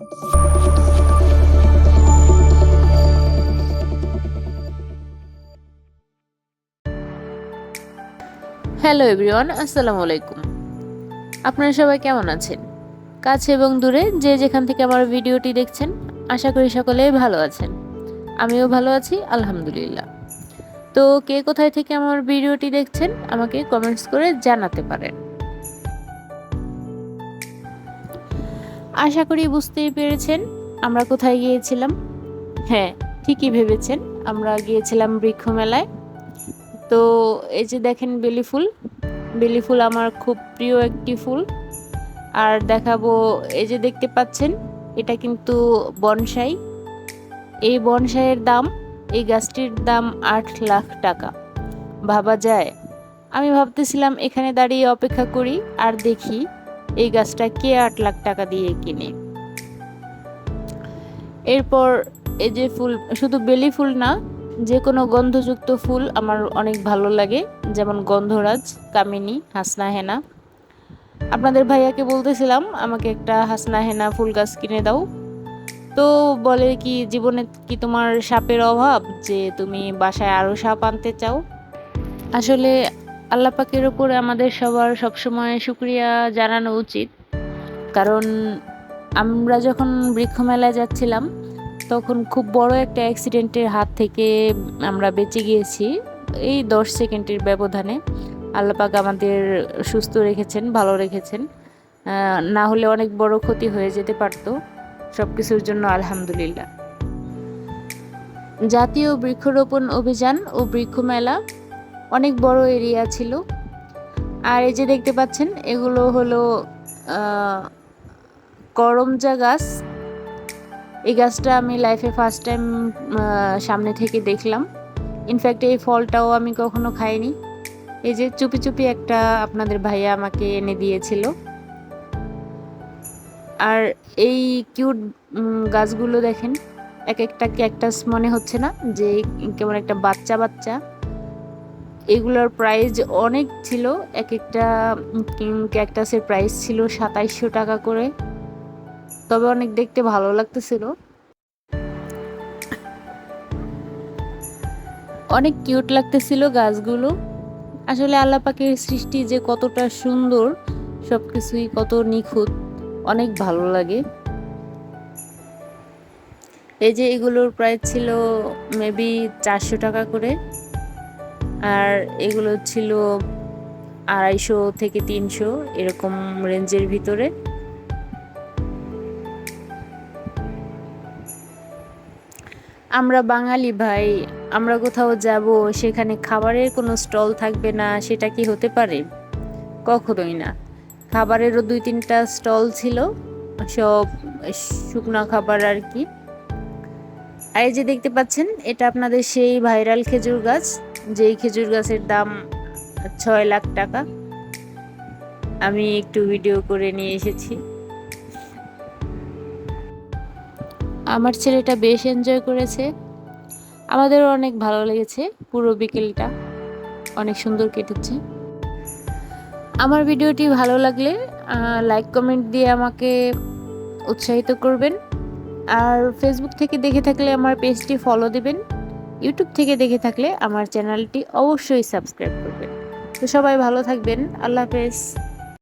Hello everyone, আসসালামু আলাইকুম। আপনারা সবাই কেমন আছেন? কাছে এবং দূরে যে যেখান থেকে আমার ভিডিওটি দেখছেন, আশা করি সকলেই ভালো আছেন। আমিও ভালো আছি, আলহামদুলিল্লাহ। তো কে কোথায় থেকে আমার ভিডিওটি দেখছেন আমাকে কমেন্টস করে জানাতে পারেন। আশা করি বুঝতেই পেরেছেন আমরা কোথায় গিয়েছিলাম। হ্যাঁ, ঠিকই ভেবেছেন, আমরা গিয়েছিলাম বৃক্ষ মেলায়। তো এই যে দেখেন বেলি ফুল আমার খুব প্রিয় একটি ফুল। আর দেখাবো, এই যে দেখতে পাচ্ছেন এটা কিন্তু বনসাই। এই বনসাইয়ের দাম, এই গাছটির দাম 8 লাখ টাকা। ভাবা যায়? আমি ভাবতেছিলাম এখানে দাঁড়িয়ে অপেক্ষা করি আর দেখি এই গাছটা কে 8 লাখ টাকা দিয়ে কিনে। এরপর এই যে ফুল, শুধু বেলি ফুল না, যে কোনো গন্ধযুক্ত ফুল আমার অনেক ভালো লাগে, যেমন গন্ধরাজ, কামিনী, হাসনা হেনা। আপনাদের ভাইয়াকে বলতেছিলাম আমাকে একটা হাসনা হেনা ফুল গাছ কিনে দাও। তো বলে কি, জীবনে কি তোমার সাপের অভাব যে তুমি বাসায় আরো সাপ আনতে চাও? আসলে আল্লাহ পাকের উপরে আমাদের সবার সবসময় শুকরিয়া জানানো উচিত। কারণ আমরা যখন বৃক্ষ মেলায় যাচ্ছিলাম তখন খুব বড় একটা অ্যাক্সিডেন্টের হাত থেকে আমরা বেঁচে গিয়েছি। এই 10 সেকেন্ডের ব্যবধানে আল্লাহ পাক আমাদের সুস্থ রেখেছেন, ভালো রেখেছেন। না হলে অনেক বড় ক্ষতি হয়ে যেতে পারতো। সব কিছুর জন্য আলহামদুলিল্লাহ। জাতীয় বৃক্ষরোপণ অভিযান ও বৃক্ষ মেলা অনেক বড় এরিয়া ছিল। আর এই যে দেখতে পাচ্ছেন এগুলো হলো করমজা গাছ। এই গাছটা আমি লাইফে ফার্স্ট টাইম সামনে থেকে দেখলাম। ইনফ্যাক্ট এই ফলটাও আমি কখনো খাইনি। এই যে চুপি চুপি একটা আপনাদের ভাইয়া আমাকে এনে দিয়েছিল। আর এই কিউট গাছগুলো দেখেন, এক একটা ক্যাকটাস মনে হচ্ছে না, যে কেমন একটা বাচ্চা বাচ্চা। এগুলোর প্রাইস অনেক ছিল, এক একটা ক্যাকটাসের প্রাইস ছিল 2700 টাকা করে। তবে অনেক দেখতে ভালো লাগতেছিল, অনেক কিউট লাগতেছিল গাছগুলো। আসলে আল্লাহ পাকের সৃষ্টি যে কতটা সুন্দর, সবকিছুই কত নিখুঁত, অনেক ভালো লাগে। এই যে এগুলোর প্রাইস ছিল মেবি 400 টাকা করে, আর এগুলো ছিল 250 থেকে 300 এরকম রেঞ্জের ভিতরে। আমরা বাঙালি ভাই, আমরা কোথাও যাব সেখানে খাবারের কোনো স্টল থাকবে না, সেটা কি হতে পারে? কখনোই না। খাবারেরও 2-3টা স্টল ছিল, সব শুকনো খাবার আর কি। আর এই যে দেখতে পাচ্ছেন এটা আপনাদের সেই ভাইরাল খেজুর গাছ, যেই খেজুর গাছের দাম 6 লাখ টাকা। আমি একটু ভিডিও করে নিয়ে এসেছি। আমার ছেলেটা বেশ এনজয় করেছে, আমাদেরও অনেক ভালো লেগেছে। পুরো বিকেলটা অনেক সুন্দর কেটেছে। আমার ভিডিওটি ভালো লাগলে লাইক কমেন্ট দিয়ে আমাকে উৎসাহিত করবেন। আর ফেসবুক থেকে দেখে থাকলে আমার পেজটি ফলো দিবেন। ইউটিউব থেকে দেখে থাকলে আমার চ্যানেলটি অবশ্যই সাবস্ক্রাইব করবেন। তো সবাই ভালো থাকবেন, আল্লাহ হাফেজ।